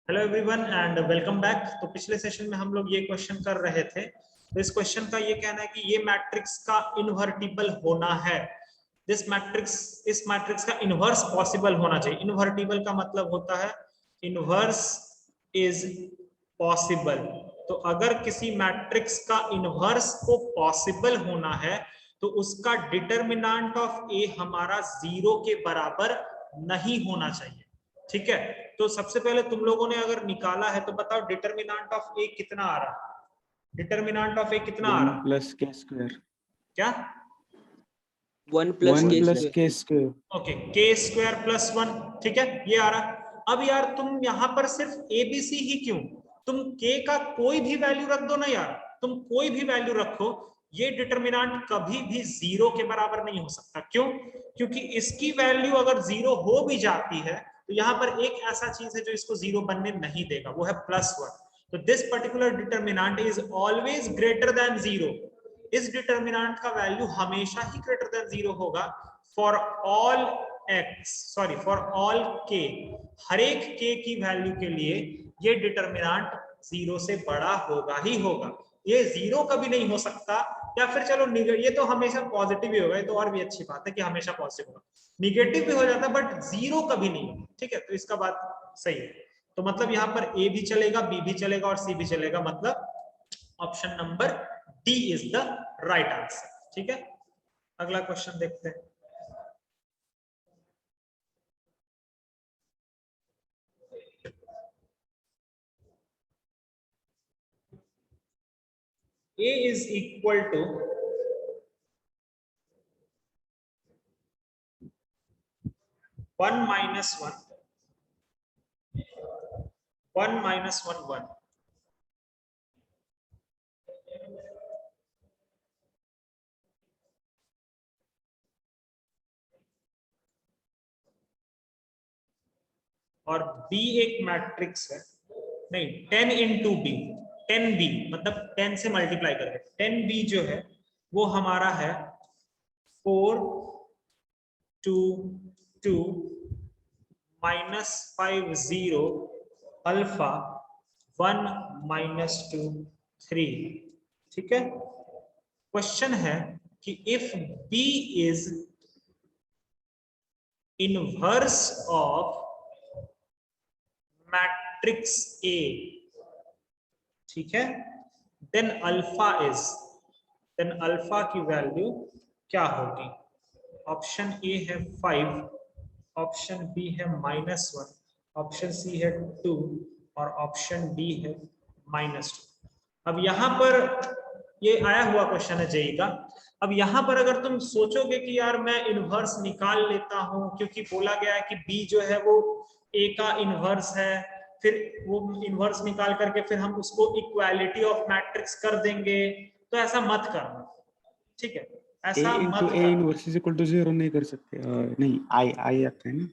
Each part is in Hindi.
Hello everyone and welcome back. तो पिछले सेशन में हम लोग ये क्वेश्चन कर रहे थे। तो इस क्वेश्चन का ये कहना है कि ये मैट्रिक्स का इनवर्टिबल होना है। इस मैट्रिक्स का इनवर्स पॉसिबल होना चाहिए। इनवर्टिबल का मतलब होता है इनवर्स इज पॉसिबल। तो अगर किसी मैट्रिक्स का इनवर्स को पॉसिबल होना है तो उसका डिटरमिनेंट ऑफ ए हमारा 0 के बराबर नहीं होना चाहिए। ठीक है, तो सबसे पहले तुम लोगों ने अगर निकाला है तो बताओ डिटरमिनेंट ऑफ ए कितना आ रहा है। डिटरमिनेंट ऑफ ए कितना आ रहा है? 1 प्लस के स्क्वायर। क्या? 1 प्लस के स्क्वायर। ओके, के स्क्वायर प्लस 1। ठीक है, ये आ रहा। अब यार तुम यहाँ पर सिर्फ एबीसी ही क्यों, तुम के का कोई भी वैल्यू रख दो ना यार, तुम कोई भी वैल्यू रखो, ये डिटरमिनेंट कभी भी 0 के बराबर नहीं हो सकता। क्यों? क्योंकि इसकी वैल्यू अगर 0 हो भी जाती है तो यहाँ पर एक ऐसा चीज है जो इसको 0 बनने नहीं देगा, वो है +1। तो this particular determinant is always greater than 0। इस डिटरमिनेंट का वैल्यू हमेशा ही ग्रेटर देन 0 होगा फॉर ऑल k। हर एक k की वैल्यू के लिए ये डिटरमिनेंट 0 से बड़ा होगा ही होगा। ये 0 कभी नहीं हो सकता, या फिर चलो ये तो हमेशा पॉजिटिव ही होगा, ये तो और भी अच्छी बात है कि हमेशा पॉजिटिव होगा। निगेटिव भी हो जाता है बट 0 कभी नहीं। ठीक है, तो इसका बात सही है। तो मतलब यहाँ पर ए भी चलेगा, बी भी चलेगा और सी भी चलेगा, मतलब option number D is the right answer. ठीक है, अगला क्वेश्चन देखते हैं। A is equal to 1 minus 1, 1 minus 1, 1। और B एक मैट्रिक्स है, नहीं 10 into B, 10B मतलब 10 से मल्टीप्लाई करके 10B जो है वो हमारा है 4 2 2 -5 0 अल्फा 1 -2 3। ठीक है, क्वेश्चन है कि if B is inverse of matrix A, ठीक है, देन अल्फा की वैल्यू क्या होगी? ऑप्शन ए है 5, ऑप्शन बी है -1, ऑप्शन सी है 2 और ऑप्शन डी है -2। अब यहाँ पर ये आया हुआ क्वेश्चन है जेई का। अब यहाँ पर अगर तुम सोचोगे कि यार मैं इनवर्स निकाल लेता हूं क्योंकि बोला गया है कि बी जो है वो ए का इनवर्स है, फिर वो इनवर्स निकाल करके फिर हम उसको इक्वालिटी ऑफ मैट्रिक्स कर देंगे, तो ऐसा मत करना। ठीक है, ऐसा मत करना। A inverse is equal to 0 नहीं कर सकते। नहीं, आई आता है ना।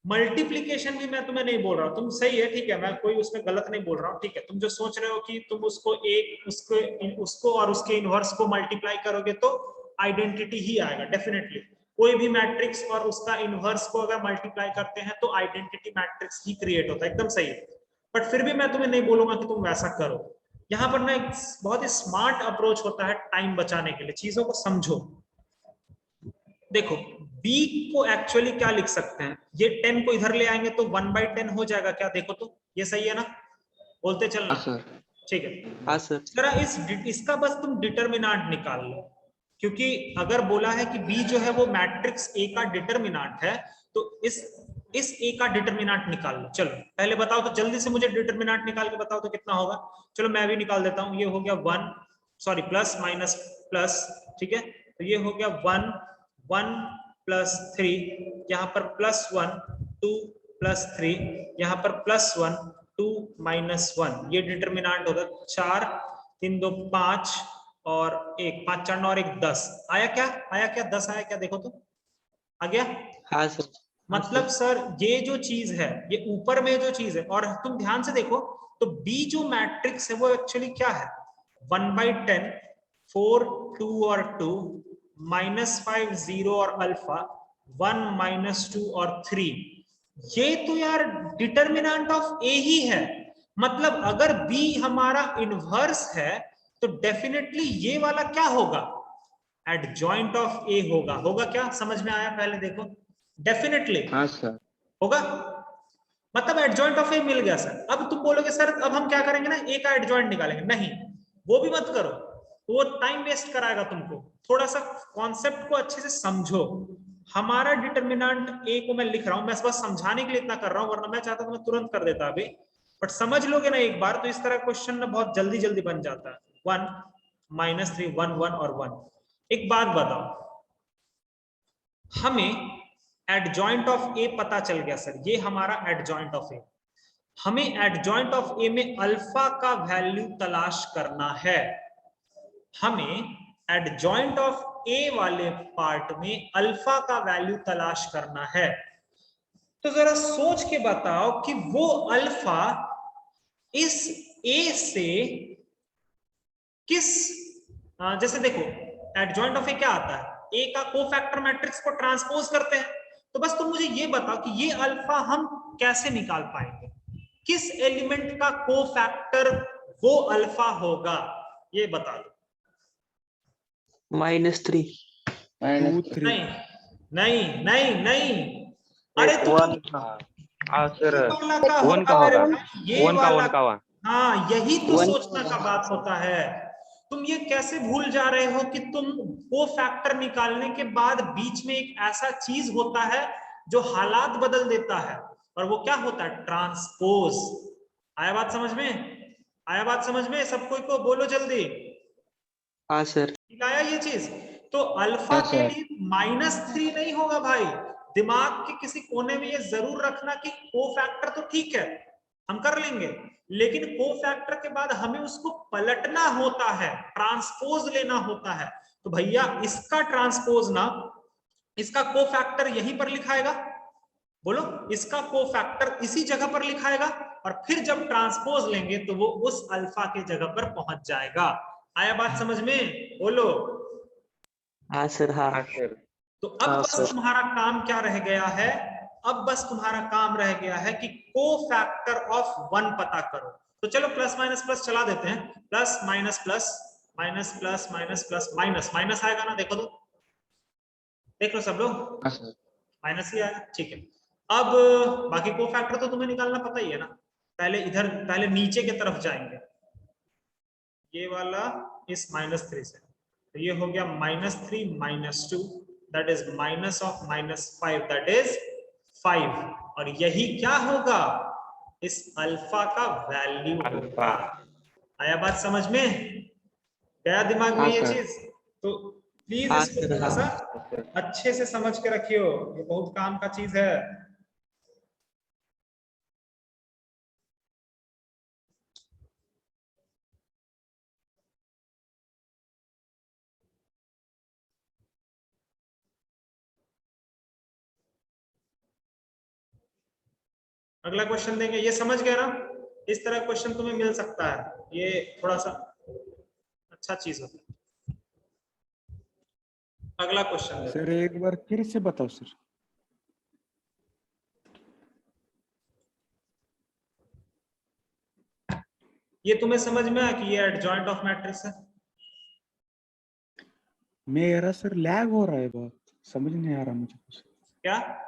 मल्टीप्लीकेशन भी मैं तुम्हें नहीं बोल रहा हूँ, तुम सही है, ठीक है, मैं कोई उसमें गलत नहीं बोल रहा हूँ। ठीक है, तुम जो सोच रहे हो कि तुम उसको और उसके इनवर्स को मल्टीप्लाई करोगे तो आइडेंटिटी ही आएगा। डेफिनेटली कोई भी मैट्रिक्स और उसका इनवर्स को अगर मल्टीप्लाई करते हैं तो आइडेंटिटी मैट्रिक्स ही क्रिएट होता है, एकदम सही है। बट फिर भी मैं तुम्हें नहीं बोलूंगा कि तुम वैसा करो। यहाँ पर ना एक बहुत ही स्मार्ट अप्रोच होता है टाइम बचाने के लिए, चीजों को समझो। देखो b को एक्चुअली क्या लिख सकते हैं, ये 10 को इधर ले आएंगे तो 1/10 हो जाएगा क्या? देखो तो ये सही है ना, बोलते चलना। ठीक है, हाँ सर। जरा इसका बस तुम डिटरमिनेंट निकाल लो, क्योंकि अगर बोला है कि b जो है वो मैट्रिक्स A का डिटरमिनेंट है तो इस A का डिटरमिनेंट निकाल लो। चलो पहले बताओ तो, जल्दी से मुझे डिटरमिनेंट निकाल के बताओ तो कितना होगा। चलो मैं भी निकाल देता हूं, ये हो गया 1 सॉरी प्लस माइनस प्लस। ठीक है, तो ये हो गया 1 1 + 3, यहाँ पर +1 2 + 3, यहाँ पर +1 2 -1। ये डिटरमिनेंट होगा 4 3 2 5 और 1 5 4 9 और 1 10। आया क्या? 10 आया क्या? देखो तो आ गया। हाँ सर। मतलब सर ये जो चीज है, ये ऊपर में जो चीज है, और तुम ध्यान से देखो तो B जो मैट्रिक्स है वो एक्चुअली क्या है? 1/10 4 2 और 2 -5 0 और अल्फा 1 -2 और 3। ये तो यार डिटर्मिनेंट ऑफ ए ही है, मतलब अगर बी हमारा इनवर्स है तो डेफिनेटली ये वाला क्या होगा, एडजॉइंट ऑफ ए होगा। होगा क्या, समझ में आया? पहले देखो, डेफिनेटली हाँ सर। होगा, मतलब एडजॉइंट ऑफ ए मिल गया सर। अब तुम बोलोगे सर अब हम क्या करेंगे ना, ए का एडजॉइंट निकालेंगे, नहीं वो भी मत करो, वो टाइम वेस्ट कराएगा तुमको। थोड़ा सा कॉन्सेप्ट को अच्छे से समझो। हमारा डिटर्मिनेंट ए को मैं लिख रहा हूं, मैं बस समझाने के लिए इतना कर रहा हूं, वरना मैं चाहता तो मैं तुरंत कर देता अभी, बट समझ लोगे ना एक बार तो इस तरह क्वेश्चन ना बहुत जल्दी जल्दी बन जाता है। 1 -3 1 1 और 1। एक बात बताओ, हमें एडजॉइंट ऑफ ए पता चल गया सर, ये हमारा एडजॉइंट ऑफ ए। हमें एडजॉइंट ऑफ ए में अल्फा का वैल्यू तलाश करना है। हमें एडजॉइंट ऑफ ए वाले पार्ट में अल्फा का वैल्यू तलाश करना है। तो जरा सोच के बताओ कि वो अल्फा इस ए से किस, जैसे देखो एडजॉइंट ऑफ ए क्या आता है, ए का कोफैक्टर मैट्रिक्स को ट्रांसपोज करते हैं। तो बस तुम मुझे ये बताओ कि ये अल्फा हम कैसे निकाल पाएंगे, किस एलिमेंट का कोफैक्टर वो अल्फा होगा, ये बता दो। -3। 2 3 नहीं नहीं नहीं नहीं, अरे तुम वन का। हाँ सर, ये वाला का वन का होगा मेरे होगा, भाई, ये वन का वाला। वन का वन। हाँ यही तो वन सोचने का बात होता है। तुम ये कैसे भूल जा रहे हो कि तुम को फैक्टर निकालने के बाद बीच में एक ऐसा चीज होता है जो हालात बदल देता है, और वो क्या होता है, ट्रांसपोज। आया बात समझ में? आया बात समझ में? सब कोई को बोलो जल्दी, हाँ सर। आया ये चीज? तो अल्फा हाँ के सर। लिए -3 नहीं होगा भाई। दिमाग के किसी कोने में ये जरूर रखना कि को फैक्टर तो ठीक है हम कर लेंगे, लेकिन को फैक्टर के बाद हमें उसको पलटना होता है, ट्रांसपोज लेना होता है। तो भैया इसका ट्रांसपोज ना, इसका को फैक्टर यहीं पर लिखाएगा, बोलो इसका को फैक्टर इसी जगह पर लिखाएगा, और फिर जब ट्रांसपोज लेंगे तो वो उस अल्फा के जगह पर पहुंच जाएगा। आया बात समझ में? बोलो। हाँ सर। हाँ। हाँ सर। तो अब हाँ बस सर। तुम्हारा काम क्या रह गया है, अब बस तुम्हारा काम रह गया है कि को फैक्टर ऑफ 1 पता करो। तो चलो प्लस माइनस प्लस चला देते हैं, plus minus plus minus plus minus plus minus minus आएगा ना, देखो तो, देख लो सब लोग, हाँ सर। माइनस ही आएगा, ठीक है। अब बाकी को फैक्टर तो तुम्हें निकालना पता ही है ना। पहले इधर, पहले नीचे की तरफ जाएंगे, ये वाला इस -3 से, तो ये हो गया -3 -2 that is minus of -5 that is 5, और यही क्या होगा, इस अल्फा का वैल्यू अल्फा। होगा। आया बात समझ में? गया दिमाग में हाँ ये सर। चीज? तो प्लीज हाँ इसको सर। थोड़ा हाँ। सा अच्छे से समझ के रखियो, ये बहुत काम का चीज है। अगला क्वेश्चन देंगे, ये समझ गए ना, इस तरह क्वेश्चन तुम्हें मिल सकता है, ये थोड़ा सा अच्छा चीज होता है। अगला क्वेश्चन सर एक बार फिर से बताओ सर। ये तुम्हें समझ में आया कि ये एडजॉइंट ऑफ मैट्रिक्स है? मेरा सर लैग हो रहा है बहुत, समझ नहीं आ रहा मुझे कुछ। क्या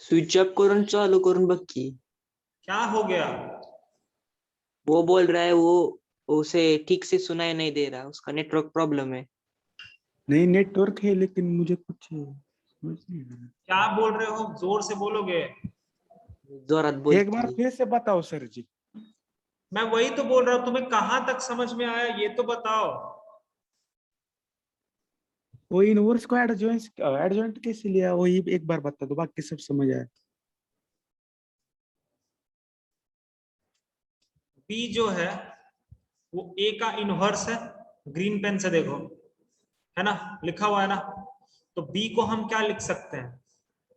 स्विच ऑफ करून चालू करून बघ की। क्या हो गया? वो बोल रहा है वो उसे ठीक से सुनाई नहीं दे रहा, उसका नेटवर्क प्रॉब्लम है। नहीं नेटवर्क है लेकिन मुझे कुछ समझ नहीं आ रहा। क्या बोल रहे हो, जोर से बोलोगे। जोरात बोल एक बार की। फिर से बताओ सर जी। मैं वही तो बोल रहा हूं, तुम्हें कहां तक समझ में आया ये तो बताओ। वो इनवर्स को एडजॉइंट कैसे लिया, वही एक बार बता दो, बाकी सब समझ आया। बी जो है वो ए का इनवर्स है, ग्रीन पेन से देखो, है ना, लिखा हुआ है ना। तो बी को हम क्या लिख सकते हैं,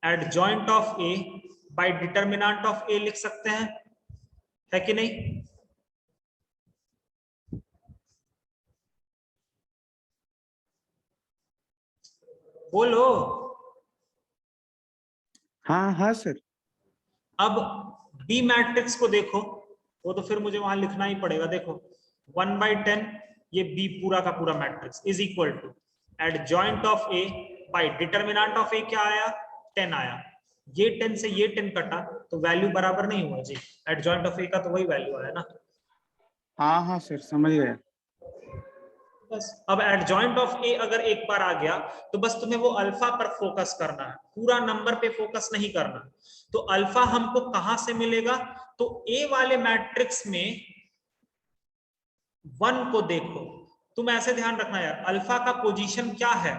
adjoint of A by determinant of A लिख सकते हैं, है कि नहीं? बोलो। हाँ हाँ सर। अब बी मैट्रिक्स को देखो, वो तो फिर मुझे वहां लिखना ही पड़ेगा। देखो 1/10 ये बी पूरा का पूरा matrix is equal to adjoint of A by determinant of A क्या आया 10 आया। ये 10 से ये 10 कटा तो वैल्यू बराबर नहीं हुआ जी, एडजॉइंट ऑफ ए का तो वही वैल्यू आया ना। हाँ हाँ सर समझ गया। बस अब एडजॉइंट ऑफ ए अगर एक बार आ गया तो बस तुम्हें वो अल्फा पर फोकस करना है, पूरा नंबर पे फोकस नहीं करना। तो अल्फा हमको कहां से मिलेगा, तो ए वाले मैट्रिक्स में 1 को देखो। तुम ऐसे ध्यान रखना यार, अल्फा का पोजीशन क्या है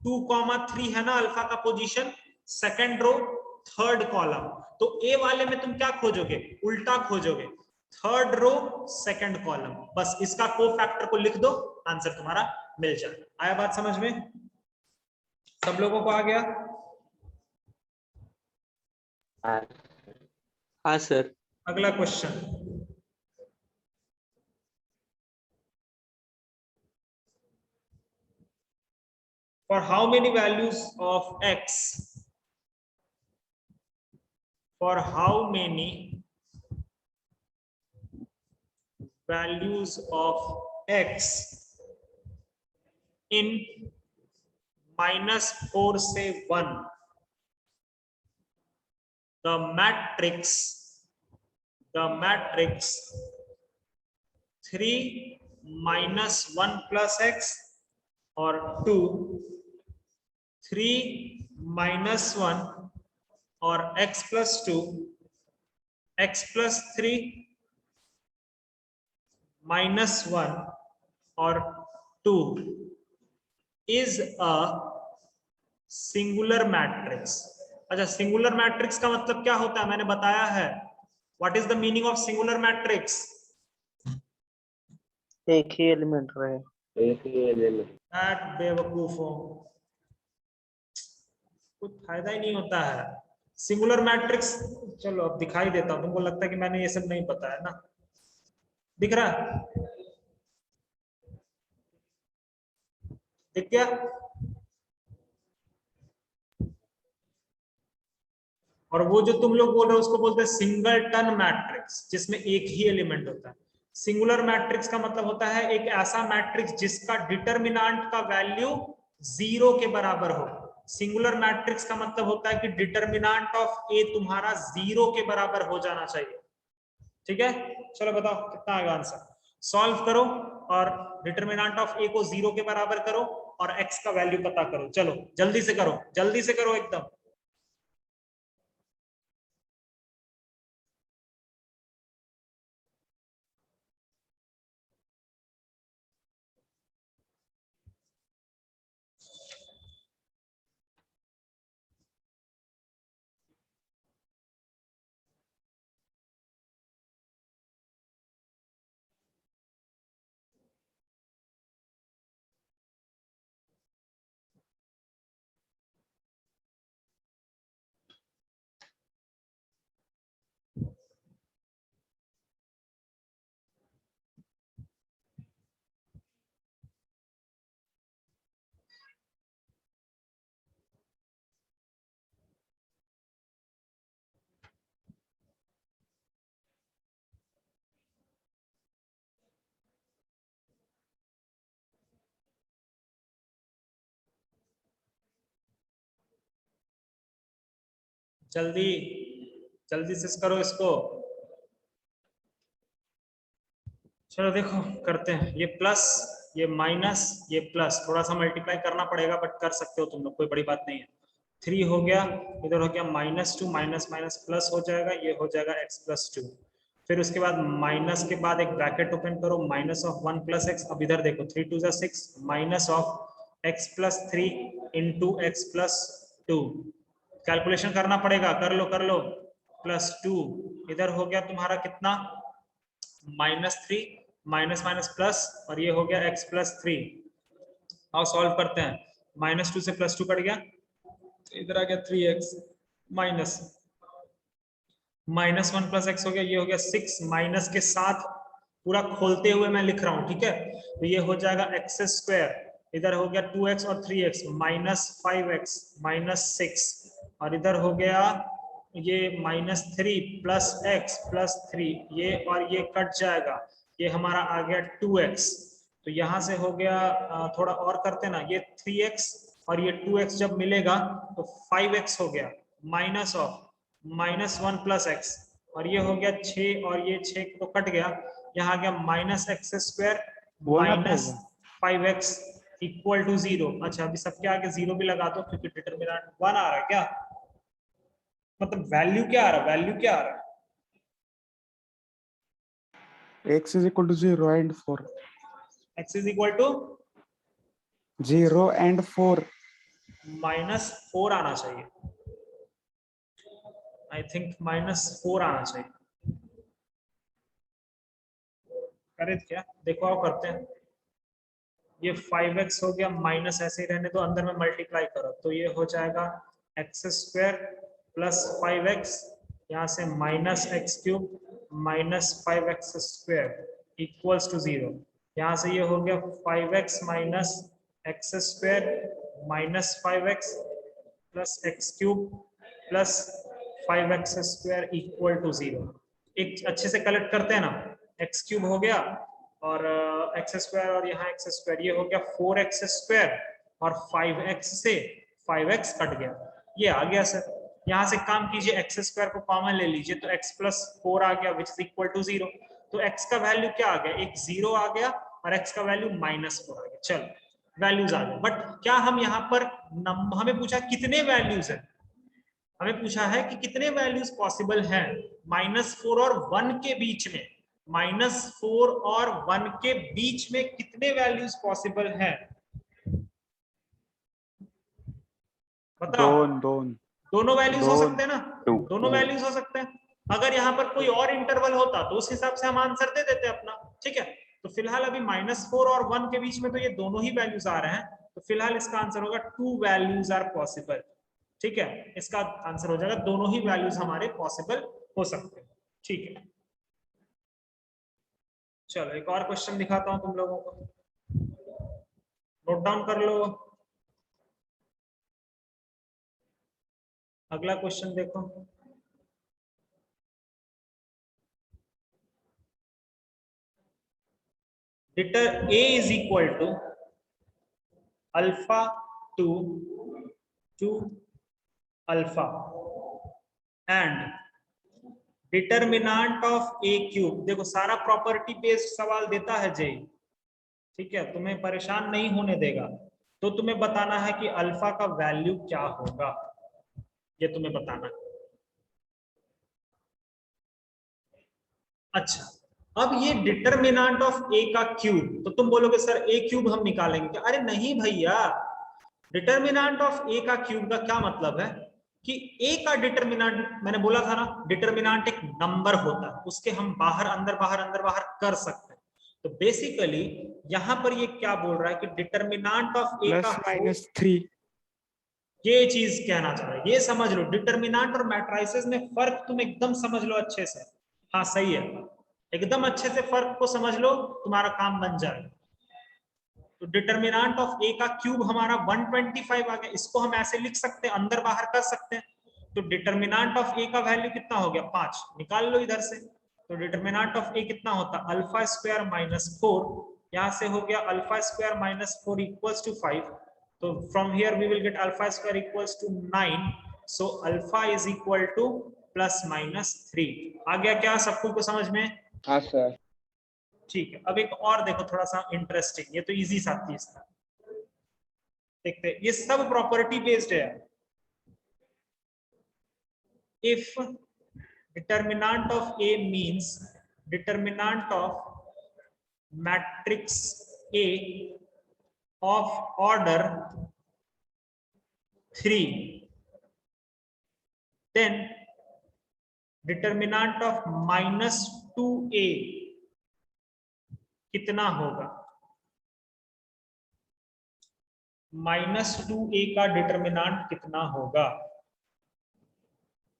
2,3 है ना अल्फा का position, second row third column. तो ए वाले में तुम क्या खोजोगे, उल्टा खोजोगे, थर्ड रो सेकंड कॉलम। बस इसका कोफैक्टर को लिख दो, आंसर तुम्हारा मिल जाए। आया बात समझ में, सब लोगों को आ गया? हाँ सर। अगला question, for how many values of x, for how many values of x in -4 से 1 the matrix 3 - 1 plus x और 2 3 - 1 और x plus 2 x plus 3 -1 और 2 is a singular matrix। अच्छा, सिंगुलर मैट्रिक्स का मतलब क्या होता है मैंने बताया है। What is the meaning of singular matrix? एक ही एलिमेंट रहे, एक ही एलिमेंट। बेवकूफों, कुछ फायदा ही नहीं होता है सिंगुलर मैट्रिक्स। चलो अब दिखाई देता हूं, तुमको लगता है कि मैंने ये सब नहीं पता है ना, दिख रहा है, दिख गया? और वो जो तुम लोग बोल रहे हो उसको बोलते हैं सिंगलटन मैट्रिक्स, जिसमें एक ही एलिमेंट होता है। सिंगुलर मैट्रिक्स का मतलब होता है एक ऐसा मैट्रिक्स जिसका डिटरमिनेंट का वैल्यू 0 के बराबर हो। सिंगुलर मैट्रिक्स का मतलब होता है कि डिटरमिनेंट ऑफ ए तुम्हारा 0 के बराबर हो जाना चाहिए। ठीक है, चलो बताओ कितना आएगा आंसर, सॉल्व करो और डिटरमिनेंट ऑफ ए को 0 के बराबर करो और एक्स का वैल्यू पता करो। चलो जल्दी से करो, जल्दी से करो एकदम। जल्दी जल्दी से करो इसको। चलो देखो करते हैं, ये प्लस ये माइनस ये प्लस, थोड़ा सा मल्टीप्लाई करना पड़ेगा बट कर सकते हो तुम लोग, कोई बड़ी बात नहीं है। 3 हो गया, इधर हो गया -2 माइनस माइनस प्लस हो जाएगा, ये हो जाएगा x + 2। फिर उसके बाद माइनस के बाद एक ब्रैकेट ओपन करो, -1 + x। अब इधर देखो 3 × 2 = 6 -x + 3 × x + 2। कैलकुलेशन करना पड़ेगा, कर लो +2। इधर हो गया तुम्हारा कितना -3 माइनस माइनस प्लस, और ये हो गया x + 3। आओ सॉल्व करते हैं, -2 से +2 कट गया, इधर आ गया 3x माइनस -1 + x हो गया, ये हो गया 6 माइनस के साथ पूरा खोलते हुए मैं लिख रहा हूं, ठीक है। तो ये हो जाएगा x², इधर हो गया 2x और 3x -5x -6 और इधर हो गया ये -3 प्लस x प्लस 3, ये और ये कट जाएगा, ये हमारा आ गया 2x। तो यहाँ से हो गया थोड़ा और करते ना, ये 3x और ये 2x जब मिलेगा तो 5x हो गया, माइनस ऑफ -1 प्लस x, और ये हो गया 6 और ये 6 तो कट गया, यहाँ आ गया -x² वो ना माइनस होगा 5x इक्वल टू 0। अच्छा अभी सबके आगे 0 भी लगा दो क्योंकि डिटरमिनेंट 1 आ रहा है क्या, मतलब वैल्यू क्या आ रहा है, वैल्यू क्या आ रहा है, x is equal to 0 and 4 x is equal to 0 and 4 -4 आना चाहिए, आई थिंक -4 आना चाहिए, करे क्या, देखो आओ करते हैं। ये 5x हो गया, माइनस ऐसे ही रहने दो, अंदर में मल्टीप्लाई करो तो ये हो जाएगा x² प्लस 5x, यहाँ से -x³ minus 5x² equals to 0, यहाँ से ये हो गया 5x minus x² minus 5x plus x³ plus 5x² equal to 0। एक अच्छे से कलेक्ट करते हैं ना, x³ हो गया और x² और यहाँ x², ये हो गया 4x² और 5x से 5x कट गया, ये आ गया सर। यहाँ से काम कीजिए, x² को कॉमन ले लीजिए तो x प्लस 4 आ गया विच इज इक्वल टू 0। तो x का वैल्यू क्या आ गया, एक 0 आ गया और x का वैल्यू -4 आ गया। चलो वैल्यूज आ गए, बट क्या हम यहाँ पर हमें पूछा कितने वैल्यूज है, हमें पूछा है कि कितने वैल्यूज पॉसिबल हैं -4 और 1 के बीच में, -4 और 1 के बीच में कितने वैल्यूज पॉसिबल हैं, बताओ। दोनों वैल्यूज हो सकते हैं ना, दोनों वैल्यूज हो सकते हैं। अगर यहाँ पर कोई और इंटरवल होता तो उस हिसाब से हम आंसर दे देते अपना, ठीक है। तो फिलहाल अभी -4 और 1 के बीच में तो ये दोनों ही वैल्यूज आ रहे हैं, तो फिलहाल इसका आंसर होगा 2 वैल्यूज आर पॉसिबल, ठीक है। इसका आंसर हो जाएगा दोनों ही वैल्यूज हमारे पॉसिबल हो सकते हैं, ठीक है। चलो एक और क्वेश्चन दिखाता हूं तुम लोगों को, नोट डाउन कर लो। अगला क्वेश्चन देखो, det a is equal to alpha 2 alpha and determinant of a³। देखो सारा प्रॉपर्टी बेस्ड सवाल देता है जेई, ठीक है, तुम्हें परेशान नहीं होने देगा। तो तुम्हें बताना है कि अल्फा का वैल्यू क्या होगा, ये तुम्हें बताना है। अच्छा अब ये डिटरमिनेंट ऑफ a का क्यूब, तो तुम बोलोगे सर a³ हम निकालेंगे क्या, अरे नहीं भैया, डिटरमिनेंट ऑफ a का क्यूब का क्या मतलब है कि a का डिटरमिनेंट, मैंने बोला था ना डिटरमिनेंट एक नंबर होता है, उसके हम बाहर अंदर बाहर कर सकते हैं। तो बेसिकली यहां पर ये क्या बोल रहा है कि डिटरमिनेंट ऑफ a का +-3, ये चीज कहना चाह रहा है, ये समझ लो। डिटरमिनेंट और मैट्रिसेस में फर्क तुम एकदम समझ लो अच्छे से, हाँ सही है, एकदम अच्छे से फर्क को समझ लो, तुम्हारा काम बन जाएगा। तो डिटरमिनेंट ऑफ a का क्यूब हमारा 125 आ गया, इसको हम ऐसे लिख सकते हैं, अंदर बाहर कर सकते हैं। तो डिटरमिनेंट ऑफ a का वैल्यू कितना हो गया 5, निकाल लो इधर से। तो डिटरमिनेंट ऑफ a कितना होता है α² -4, यहाँ से हो गया α² -4 इक्वल्स टू 5। तो from here we will get α² equals to 9। So alpha is equal to +-3। आ गया क्या सबको को समझ में? हाँ सर। ठीक है, अब एक और देखो थोड़ा सा इंटरेस्टिंग, ये तो इजी सा चीज था, देखते हैं। ये सब प्रॉपर्टी बेस्ड है। If determinant of a means determinant of matrix A of order 3, then determinant of -2a कितना होगा? -2a का डिटरमिनेंट कितना होगा?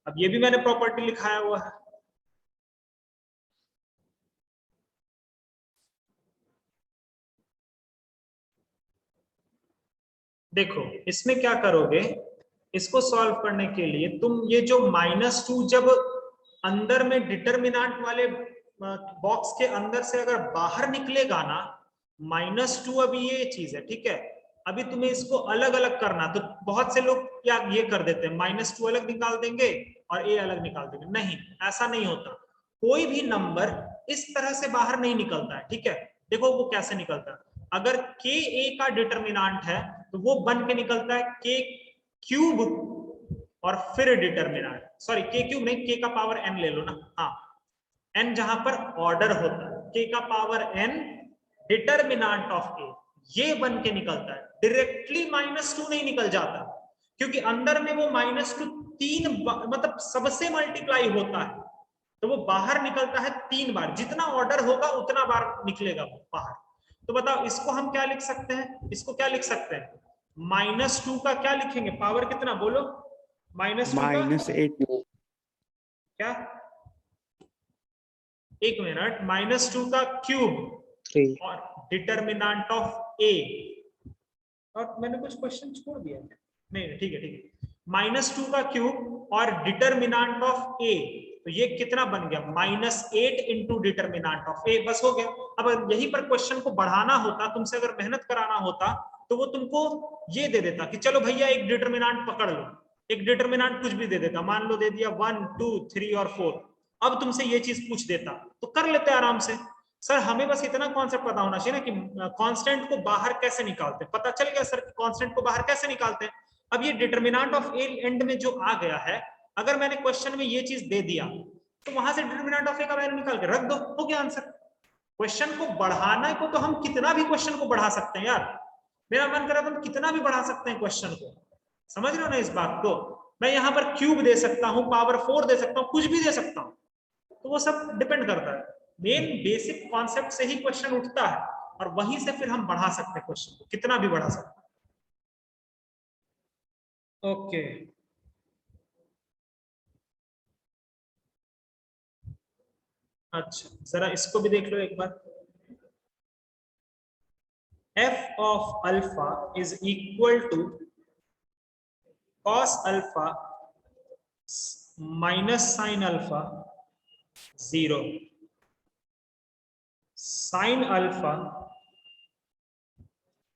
अब ये भी मैंने प्रॉपर्टी लिखाया हुआ है, देखो इसमें क्या करोगे इसको सॉल्व करने के लिए तुम ये जो -2 जब अंदर में डिटरमिनेंट वाले बॉक्स के अंदर से अगर बाहर निकलेगा ना, -2 अभी ये चीज है, ठीक है। अभी तुम्हें इसको अलग अलग करना, तो बहुत से लोग क्या ये कर देते हैं, -2 अलग निकाल देंगे और a अलग निकाल देंगे। नहीं, ऐसा नहीं होता। कोई भी नंबर इस तरह से बाहर नहीं निकलता है, ठीक है। देखो वो कैसे निकलता है, अगर k a का डिटरमिनेंट है तो वो बन के निकलता है k क्यूब और फिर डिटरमिनेंट, सॉरी k क्यूब नहीं, k का पावर n ले लो ना, हाँ n जहां पर ऑर्डर होता है, k का power n determinant of a, ये बन के निकलता है। डायरेक्टली -2 नहीं निकल जाता, क्योंकि अंदर में वो -2 3 मतलब सबसे मल्टीप्लाई होता है, तो वो बाहर निकलता है 3 बार। जितना ऑर्डर होगा उतना बार निकलेगा वो बाहर। तो बताओ इसको हम क्या लिख सकते हैं, इसको क्या लिख सकते हैं, -2 का क्या लिखेंगे, पावर कितना बोलो, -2 का -8 क्या, एक मिनट, -2 का क्यूब 3 और डिटरमिनेंट ऑफ a, और मैंने कुछ क्वेश्चन छोड़ दिया, नहीं ठीक है ठीक है, -2 का क्यूब और डिटरमिनेंट ऑफ a, तो ये कितना बन गया, -8 इंटू डिटरमिनेंट ऑफ a, बस हो गया। अब यहीं पर क्वेश्चन को बढ़ाना होता, तुमसे अगर मेहनत कराना होता तो वो तुमको ये दे देता कि चलो भैया एक डिटरमिनेंट पकड़ लो, एक डिटरमिनेंट कुछ भी दे देता, मान लो दे दिया 1 2 3 और 4, अब तुमसे ये चीज पूछ देता तो कर लेते आराम से। सर हमें बस इतना कॉन्सेप्ट पता होना चाहिए ना कि कांस्टेंट को बाहर कैसे निकालते हैं, पता चल गया सर कांस्टेंट को बाहर कैसे निकालते हैं। अब ये डिटरमिनेंट ऑफ ए एंड में जो आ गया है, अगर मैंने क्वेश्चन में ये चीज दे दिया तो वहां से डिटरमिनेंट ऑफ ए का वैल्यू निकाल के रख दो, हो गया आंसर। क्वेश्चन को बढ़ाना को तो हम कितना भी क्वेश्चन को बढ़ा सकते हैं यार, मेरा मन कर रहा है हम कितना भी बढ़ा सकते हैं क्वेश्चन को, समझ रहे हो ना इस बात को। मैं यहाँ पर क्यूब दे सकता हूँ, पावर 4 दे सकता हूँ, कुछ भी दे सकता हूँ, तो वो सब डिपेंड करता है। मेन बेसिक कॉन्सेप्ट से ही क्वेश्चन उठता है और वहीं से फिर हम बढ़ा सकते हैं क्वेश्चन को, कितना भी बढ़ा सकते हैं। ओके अच्छा, जरा इसको भी देख लो एक बार। f of alpha is equal to cos alpha minus sin alpha 0, sin alpha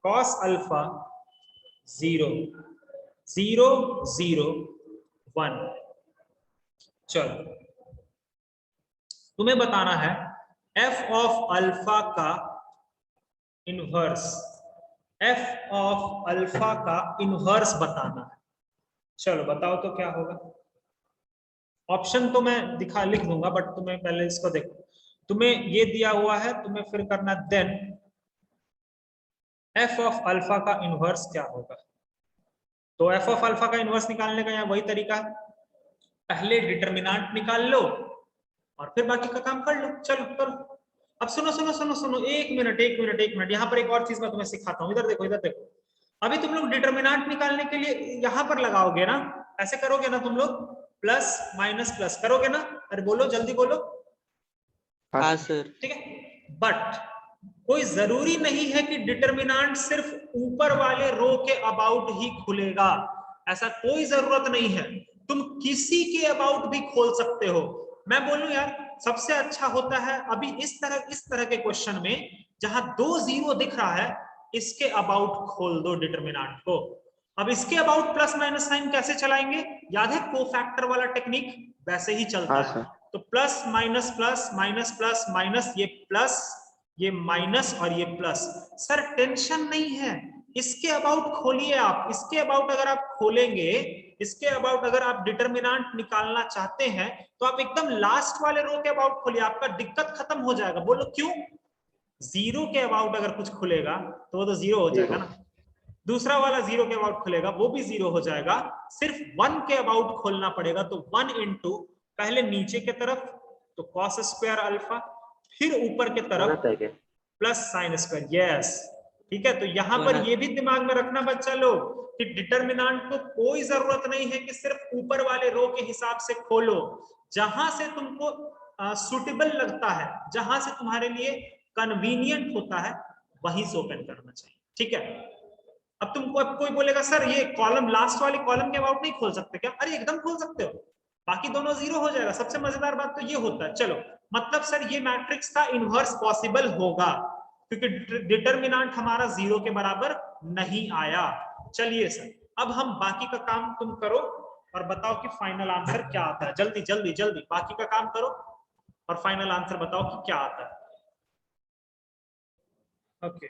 cos alpha 0 0 0 1। चलो तुम्हें बताना है f ऑफ अल्फा का इनवर्स, f ऑफ अल्फा का इनवर्स बताना है। चलो बताओ तो क्या होगा। ऑप्शन तो मैं दिखा लिख दूंगा, बट तुम्हें पहले इसको देखो। तुम्हें ये दिया हुआ है, तुम्हें फिर करना देन f ऑफ अल्फा का इनवर्स क्या होगा। तो f ऑफ अल्फा का इनवर्स निकालने का यहाँ वही तरीका है, पहले डिटरमिनेंट निकाल लो और फिर बाकी का काम कर लो। चलो करो। अब सुनो सुनो सुनो सुनो, एक मिनट, यहाँ पर एक और चीज मैं तुम्हें सिखाता हूँ, इधर देखो इधर देखो। अभी तुम लोग डिटरमिनेंट निकालने के लिए यहाँ पर लगाओगे ना, ऐसे करोगे ना तुम लोग, प्लस माइनस प्लस करोगे ना, अरे बोलो जल्दी बोलो। हाँ सर। ठीक है, बट कोई जरूरी नहीं है कि डिटरमिनेंट सिर्फ ऊपर वाले रो के अबाउट ही खुलेगा, ऐसा कोई जरूरत नहीं है। तुम किसी के अबाउट भी खोल सकते हो। मैं बोलूं यार सबसे अच्छा होता है अभी इस तरह के क्वेश्चन में जहां 2 0 दिख रहा है, इसके अबाउट खोल दो डिटरमिनेंट को। अब इसके अबाउट प्लस माइनस साइन कैसे चलाएंगे, याद है कोफैक्टर वाला टेक्निक, वैसे ही चलता है। तो प्लस माइनस प्लस माइनस, ये प्लस ये माइनस और ये प्लस। सर टेंशन नहीं है, इसके अबाउट खोलिए आप, इसके अबाउट अगर आप खोलेंगे, इसके अबाउट अगर आप डिटरमिनेंट निकालना चाहते हैं तो आप एकदम लास्ट वाले रो के अबाउट खोलिए, आपका दिक्कत खत्म हो जाएगा। बोलो क्यों, जीरो के अबाउट अगर कुछ खुलेगा तो वो तो जीरो हो जाएगा ना, दूसरा वाला जीरो के अबाउट खुलेगा वो भी जीरो हो जाएगा, सिर्फ 1 के अबाउट खोलना पड़ेगा। तो 1 इंटू पहले नीचे के तरफ तो कॉस स्क्वायर अल्फा, फिर ऊपर के तरफ प्लस साइन स्क्वायर, यस ठीक है। तो यहां पर ये भी दिमाग में रखना बच्चा लोग कि डिटरमिनेंट को कोई जरूरत नहीं है कि सिर्फ ऊपर वाले रो के हिसाब से खोलो, जहां से तुमको सुटेबल लगता है, जहां से तुम्हारे लिए कन्वीनियंट होता है वहीं से ओपन करना चाहिए, ठीक है। अब तुमको अब कोई बोलेगा सर ये कॉलम लास्ट वाले कॉलम के अबाउट नहीं खोल सकते क्या? अरे एकदम खोल सकते हो, बाकी दोनों जीरो हो जाएगा। सबसे मजेदार बात तो ये होता है। चलो मतलब सर ये मैट्रिक्स का इनवर्स पॉसिबल होगा क्योंकि डिटरमिनेंट हमारा जीरो के बराबर नहीं आया। चलिए सर अब हम बाकी का काम तुम करो और बताओ कि फाइनल आंसर क्या आता है। जल्दी जल्दी जल्दी बाकी का काम करो और फाइनल आंसर बताओ कि क्या आता है। ओके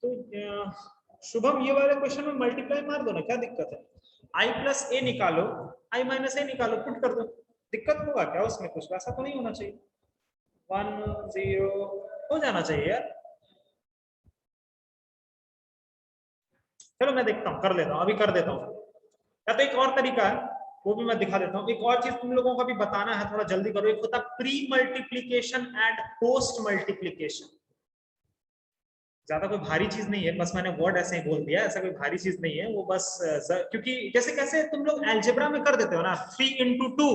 तो शुभम ये वाले क्वेश्चन में मल्टीप्लाई मार दो ना, क्या दिक्कत है? आई प्लस ए निकालो, आई माइनस ए निकालो, पुट कर दो। दिक्कत होगा क्या उसमें? कुछ वैसा तो नहीं होना चाहिए। 1 0 हो जाना चाहिए यार। चलो मैं देखता हूँ, कर लेता हूँ, अभी कर देता हूँ। या तो एक और तरीका है वो भी मैं दिखा देता हूँ। एक और चीज तुम लोगों को भी बताना है, थोड़ा जल्दी करो। एक होता है pre multiplication and post multiplication. ज्यादा कोई भारी चीज नहीं है, बस मैंने वर्ड ऐसे ही बोल दिया, ऐसा कोई भारी चीज नहीं है वो। बस क्योंकि जैसे कैसे तुम लोग अलजेब्रा में कर देते हो ना 3 into 2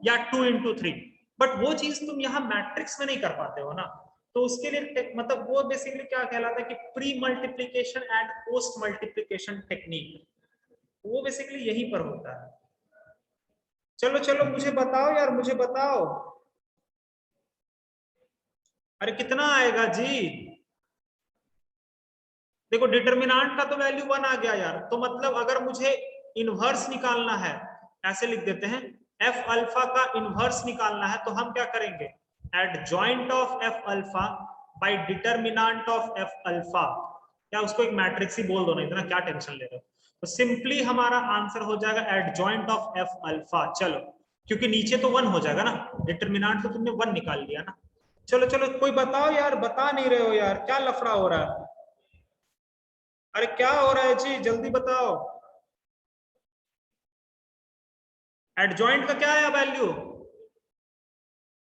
या 2 into 3, बट वो चीज तुम यहाँ मैट्रिक्स में नहीं कर पाते हो ना। तो उसके लिए मतलब वो बेसिकली क्या कहलाता है कि pre multiplication and post multiplication technique, वो बेसिकली यहीं पर होता है। चलो चलो मुझे बताओ यार, मुझे बताओ। अरे कितना आएगा जी? देखो डिटरमिनेंट का तो वैल्यू 1 आ गया यार, तो मतलब अगर मुझे इनवर्स निकालना है, ऐसे लिख देते हैं, एफ अल्फा का इनवर्स निकालना है, तो हम क्या करेंगे? Adjoint of F alpha by determinant of F alpha. क्या उसको एक मैट्रिक्स ही बोल दो ना, इतना क्या टेंशन ले रहे हो? तो सिंपली हमारा आंसर हो जाएगा एडजॉइंट ऑफ एफ अल्फा। चलो क्योंकि नीचे तो 1 हो जाएगा ना, डिटरमिनेंट तो तुमने 1 निकाल लिया ना। चलो चलो कोई बताओ यार, बता नहीं रहे हो यार, क्या लफड़ा हो रहा है? अरे क्या हो रहा है जी, जल्दी बताओ। एडजॉइंट का क्या है वैल्यू?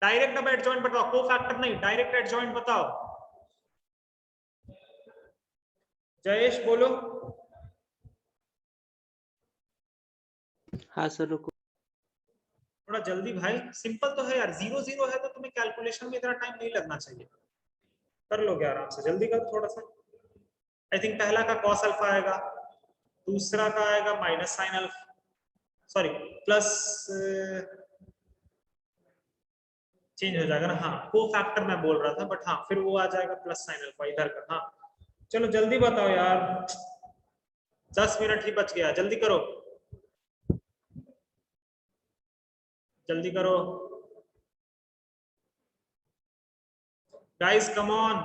डायरेक्ट अब एडजॉइंट बताओ, को फैक्टर नहीं, डायरेक्ट एडजॉइंट बताओ। जयेश बोलो। हाँ सर रुको। थोड़ा जल्दी भाई, सिंपल तो है यार, 0 0 है तो तुम्हें कैलकुलेशन में इतना टाइम नहीं लगना चाहिए, कर लोगे आराम से। जल्दी करो थोड़ा सा। आई थिंक पहला का कॉस अल्फा आएगा, दूसरा का आएगा minus sine alpha, sorry plus, change हो जाएगा ना। हाँ को फैक्टर मैं बोल रहा था, बट हाँ फिर वो आ जाएगा प्लस साइन अल्फा इधर का। हाँ चलो जल्दी बताओ यार, 10 मिनट ही बच गया, जल्दी करो जल्दी करो guys, come on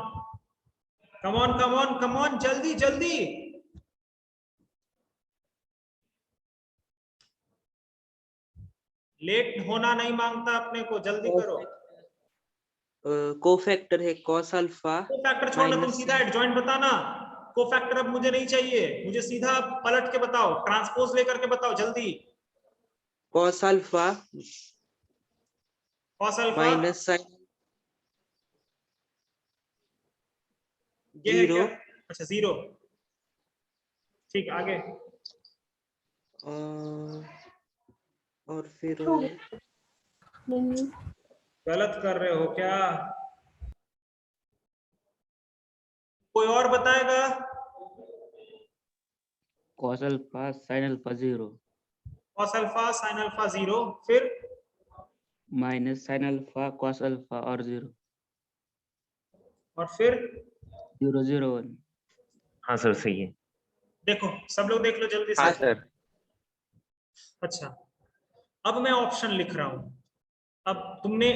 come on come on come on, जल्दी जल्दी। लेट होना नहीं मांगता अपने को, जल्दी करो। कोफैक्टर है cos अल्फा को फैक्टर छोड़ना, तुम सीधा एडजॉइंट बताना। को फैक्टर अब मुझे नहीं चाहिए, मुझे सीधा पलट के बताओ, ट्रांसपोज लेकर के बताओ जल्दी। cos alpha cos alpha minus sine ये है 0 क्या? अच्छा 0, ठीक आगे। और फिर गलत कर रहे हो क्या? कोई और बताएगा? cos alpha sin alpha 0 cos alpha sine alpha 0, फिर minus sin alpha cos alpha और 0 और फिर 0 0 1। हाँ सर सही है। देखो सब लोग देख लो जल्दी से। हाँ सर। अच्छा अब मैं ऑप्शन लिख रहा हूं। अब तुमने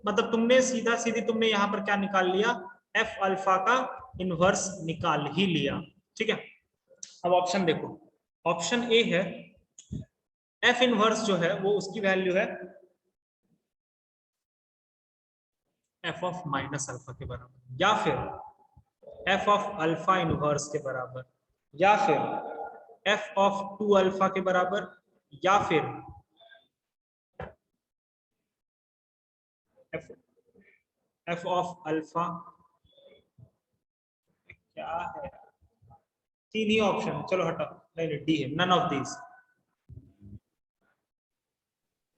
मतलब तुमने सीधा सीधी तुमने यहां पर क्या निकाल लिया? एफ अल्फा का इनवर्स निकाल ही लिया, ठीक है। अब ऑप्शन देखो, ऑप्शन ए है एफ इनवर्स जो है वो उसकी वैल्यू है एफ ऑफ माइनस अल्फा के बराबर, या फिर एफ ऑफ अल्फा इनवर्स के बराबर, या फिर एफ ऑफ 2 अल्फा के बराबर, या फिर एफ ऑफ अल्फा, क्या है, 3 ही ऑप्शन, चलो हटाओ, नहीं डी है, नन ऑफ दीज।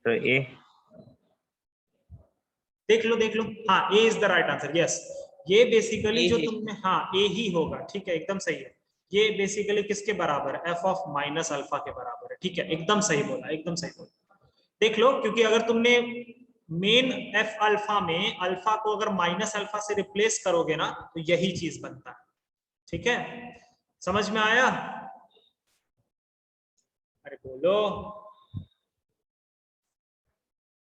तो ए, देख लो, हाँ A is the right answer, yes. ये बेसिकली A जो है। तुमने, हाँ ए ही होगा, ठीक है, एकदम सही है। ये बेसिकली किसके बराबर है, एफ ऑफ माइनस अल्फा के बराबर है, ठीक है, एकदम सही बोला, एकदम सही बोला। देख लो, क्योंकि अगर तुमने मेन एफ अल्फा में अल्फा को अगर माइनस अल्फा से रिप्लेस करोगे ना, तो यही चीज बनता है, ठीक है, समझ में आया? अरे बोलो,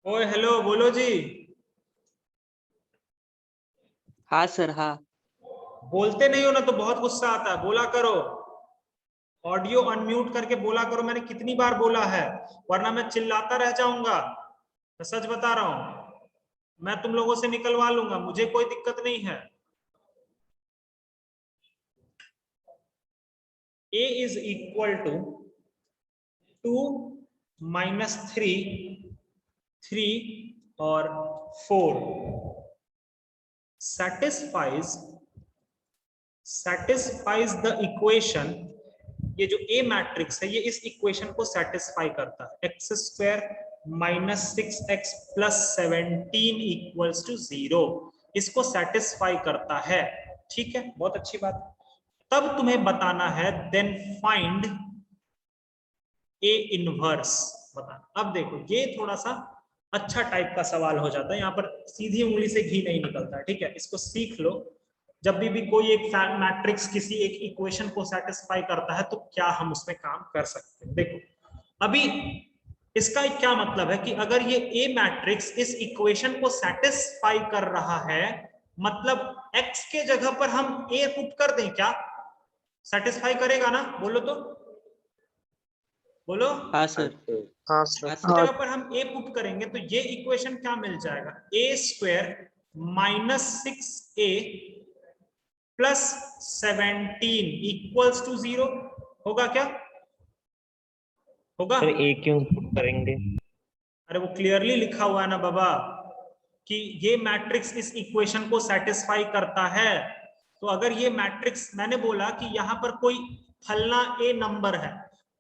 ओए हेलो, बोलो जी। हाँ सर, हाँ। बोलते नहीं हो ना तो बहुत गुस्सा आता है, बोला करो, ऑडियो अनम्यूट करके बोला करो, मैंने कितनी बार बोला है, वरना मैं चिल्लाता रह जाऊंगा। मैं सच बता रहा हूं, मैं तुम लोगों से निकलवा लूंगा, मुझे कोई दिक्कत नहीं है। a is equal to 2 minus 3 और 4 satisfies the equation। ये जो A मैट्रिक्स है ये इस इक्वेशन को सेटिस्फाई करता है, x square minus 6x plus 17 equals to 0, इसको सेटिस्फाई करता है, ठीक है, बहुत अच्छी बात। तब तुम्हें बताना है देन फाइंड ए इनवर्स बताना। अब देखो ये थोड़ा सा अच्छा टाइप का सवाल हो जाता है, यहाँ पर सीधी उंगली से घी नहीं निकलता है, ठीक है, इसको सीख लो। जब भी कोई एक मैट्रिक्स किसी एक इक्वेशन को सेटिस्फाई करता है तो क्या हम उसमें काम कर सकते हैं। देखो अभी इसका क्या मतलब है कि अगर ये ए मैट्रिक्स इस इक्वेशन को सेटिस्फाई कर रहा है, मतलब x के जगह पर हम a पुट कर दें, क्या सेटिस्फाई करेगा ना? बोलो तो, बोलो। हाँ सर। हाँ सर। इस जगह पर हम a पुट करेंगे तो ये इक्वेशन क्या मिल जाएगा, a square minus 6a plus 17 equals to 0 होगा क्या? होगा? सर ए क्यों पुट करेंगे? अरे वो क्लियरली लिखा हुआ है ना बाबा कि ये मैट्रिक्स इस इक्वेशन को सेटिस्फाई करता है। तो अगर ये मैट्रिक्स, मैंने बोला कि यहाँ पर कोई फलना ए नंबर है,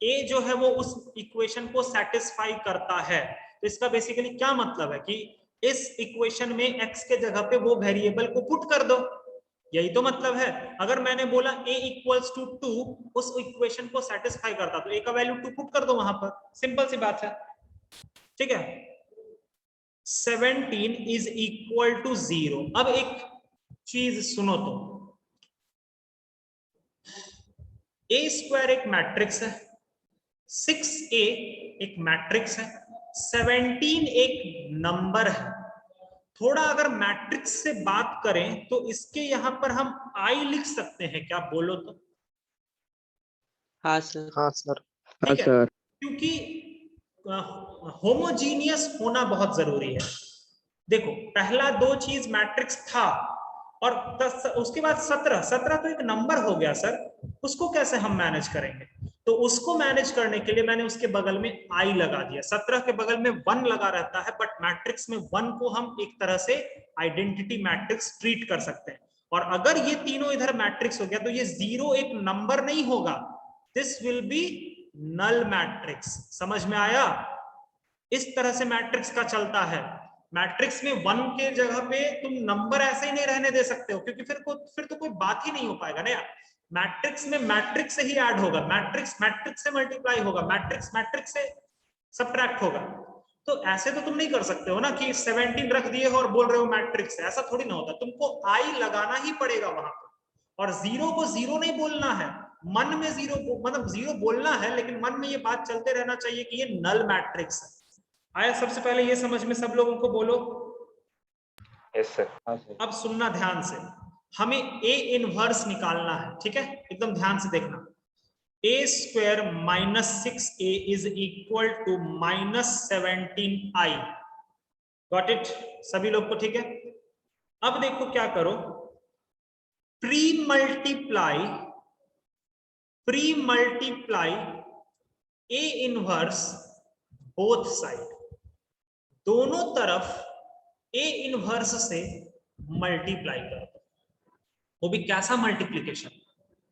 ए जो है वो उस इक्वेशन को सेटिस्फाई करता है, तो इसका बेसिकली क्या मतलब है कि इस इक्वेशन में x के जगह पे वो वेरिएबल को पुट कर दो, यही तो मतलब है। अगर मैंने बोला a इक्वल्स टू 2 उस इक्वेशन को सेटिस्फाई करता, तो a का वैल्यू 2 पुट कर दो वहां पर, सिंपल सी बात है, ठीक है। 17 इज इक्वल टू 0। अब एक चीज सुनो, तो a स्क्वायर एक मैट्रिक्स है, 6a एक मैट्रिक्स है, 17 एक नंबर है। थोड़ा अगर मैट्रिक्स से बात करें तो इसके यहां पर हम i लिख सकते हैं क्या? बोलो तो। हाँ सर। हाँ सर। ठीक है, क्योंकि होमोजीनियस होना बहुत जरूरी है। देखो पहला 2 चीज मैट्रिक्स था और उसके बाद 17 तो एक नंबर हो गया सर, उसको कैसे हम मैनेज करेंगे? तो उसको मैनेज करने के लिए मैंने उसके बगल में i लगा दिया। 17 के बगल में 1 लगा रहता है, बट मैट्रिक्स में 1 को हम एक तरह से आइडेंटिटी मैट्रिक्स ट्रीट कर सकते हैं। और अगर ये तीनों इधर मैट्रिक्स हो गया तो ये 0 एक नंबर नहीं होगा, this will be null matrix. समझ में आया? इस तरह से मैट्रिक्स का चलता है। मैट्रिक्स में 1 के जगह पे तुम नंबर ऐसे ही नहीं रहने दे सकते हो, क्योंकि फिर तो कोई बात ही नहीं हो पाएगा ना यार। मैट्रिक्स में मैट्रिक्स से ही ऐड होगा, मैट्रिक्स मैट्रिक्स से मल्टीप्लाई होगा, मैट्रिक्स मैट्रिक्स से सबट्रैक्ट होगा। तो ऐसे तो तुम नहीं कर सकते हो ना कि 17 रख दिए हो और बोल रहे हो मैट्रिक्स, ऐसा थोड़ी ना होता। तुमको आई लगाना ही पड़ेगा वहां पर, और 0 को 0 नहीं बोलना है, मन में 0 मतलब 0 बोलना है, लेकिन मन में ये बात चलते रहना चाहिए कि ये नल मैट्रिक्स है। आया सबसे पहले ये समझ में सब लोगों को? बोलो। Yes sir. अब सुनना ध्यान से, हमें a इनवर्स निकालना है, ठीक है, एकदम ध्यान से देखना। a square minus 6a is equal to minus 17i। Got it सभी लोग को? ठीक है, अब देखो क्या करो, pre multiply A inverse both side, दोनों तरफ ए इनवर्स से मल्टीप्लाई कर दो। वो भी कैसा multiplication?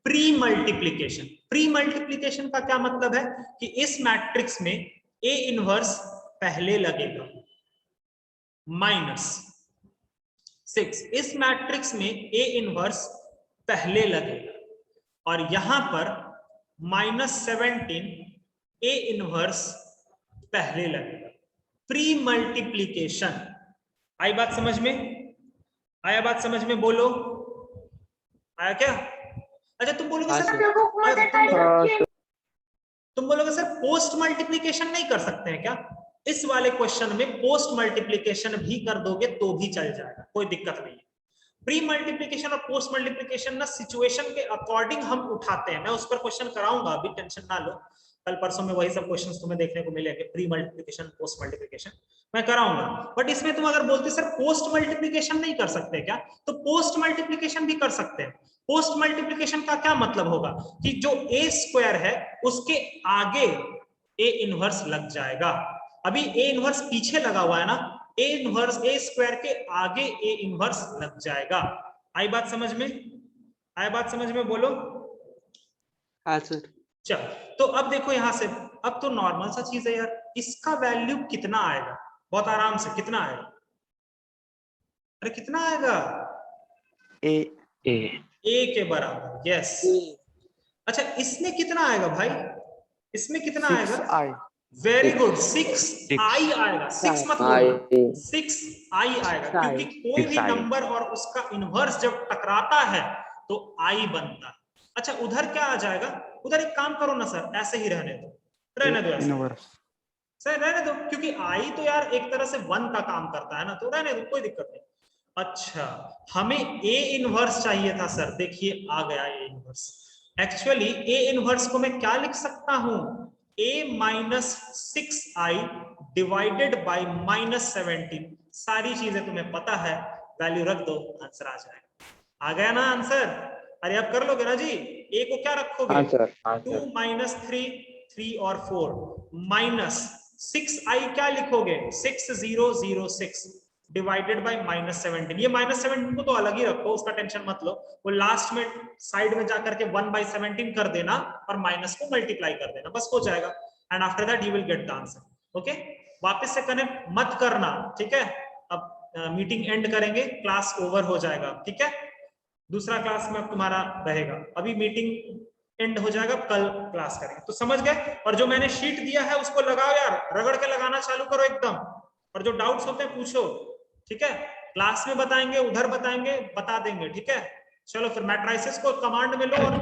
Pre multiplication. Pre multiplication का क्या मतलब है कि इस मैट्रिक्स में ए इनवर्स पहले लगेगा -6, इस मैट्रिक्स में ए इनवर्स पहले लगेगा, और यहां पर -17 ए इनवर्स पहले लगेगा। Pre multiplication. आई बात समझ में? आया बात समझ में? बोलो, आया क्या? अच्छा तुम बोलोगे हाँ, सर, तुम बोलोगे सर पोस्ट मल्टीप्लीकेशन नहीं कर सकते हैं क्या? इस वाले क्वेश्चन में पोस्ट मल्टीप्लीकेशन भी कर दोगे तो भी चल जाएगा, कोई दिक्कत नहीं है। प्री मल्टीप्लीकेशन और पोस्ट मल्टीप्लीकेशन ना सिचुएशन के अकॉर्डिंग हम उठाते हैं। मैं उस पर क्वेश्चन कराऊंगा, अभी टेंशन ना लो, कल परसों में वही सब क्वेश्चंस तुम्हें देखने को मिलेंगे, प्री मल्टीप्लीकेशन पोस्ट मल्टीप्लीकेशन मैं कराऊंगा। बट इसमें तुम अगर बोलते सर पोस्ट मल्टीप्लीकेशन नहीं कर सकते क्या, तो पोस्ट मल्टीप्लीकेशन भी कर सकते हैं। पोस्ट मल्टीप्लीकेशन का क्या मतलब होगा कि जो ए स्क्वायर है उसके आगे ए इनवर्स लग जाएगा। अभी ए इनवर्स पीछे लगा हुआ है ना, ए इनवर्स ए स्क्वायर के आगे ए इनवर्स लग जाएगा। आई बात समझ में? आई बात समझ में? बोलो। हाँ सर। चलो तो अब देखो यहां से, अब तो नॉर्मल सा चीज है यार, इसका वैल्यू कितना आएगा? बहुत आराम से कितना आएगा? अरे कितना आएगा? ए के बराबर, यस। अच्छा इसमें कितना आएगा भाई? इसमें कितना आएगा? वेरी गुड, 6 आई आएगा। 6 मतलब 6 आई आएगा, क्योंकि कोई भी नंबर और उसका इनवर्स जब टकराता है तो आई बनता है। अच्छा उधर क्या आ जाएगा? उधर एक काम करो ना सर, ऐसे ही रहने दो, रहने दो ऐसे सर, रहने दो, क्योंकि आई तो यार एक तरह से 1 का काम करता है ना, तो रहने दो, कोई दिक्कत नहीं। अच्छा हमें ए इनवर्स चाहिए था सर, देखिए आ गया A inverse. Actually A inverse को मैं क्या लिख सकता हूं? a - 6i divided by -17। सारी चीजें तुम्हें पता है, वैल्यू रख दो, आंसर आ जाएगा। आ गया ना आंसर? अरे आप कर लोगे ना जी? a को क्या रखोगे? हाँ सर, 2 - 3 और 4 -6i क्या लिखोगे? 6006 डिवाइडेड बाय -17। ये -17 को तो अलग ही रखो, उसका टेंशन मत लो, वो लास्ट में साइड में जाकर के 1/17 कर देना और माइनस को मल्टीप्लाई कर देना, बस हो जाएगा। And after that you will get the answer. Okay, वापस से कनेक्ट मत करना, ठीक है? अब मीटिंग एंड करेंगे, क्लास ओवर हो जाएगा, ठीक है? दूसरा क्लास में अब तुम्हारा रहेगा, अभी मीटिंग एंड हो जाएगा, कल क्लास करेंगे। तो समझ गए? और जो मैंने शीट दिया है उसको लगाओ यार, रगड़ के लगाना चालू करो एकदम, और जो डाउट्स होते हैं पूछो, ठीक है? क्लास में बताएंगे, उधर बताएंगे, बता देंगे, ठीक है? चलो फिर मैट्राइसिस को कमांड में लो और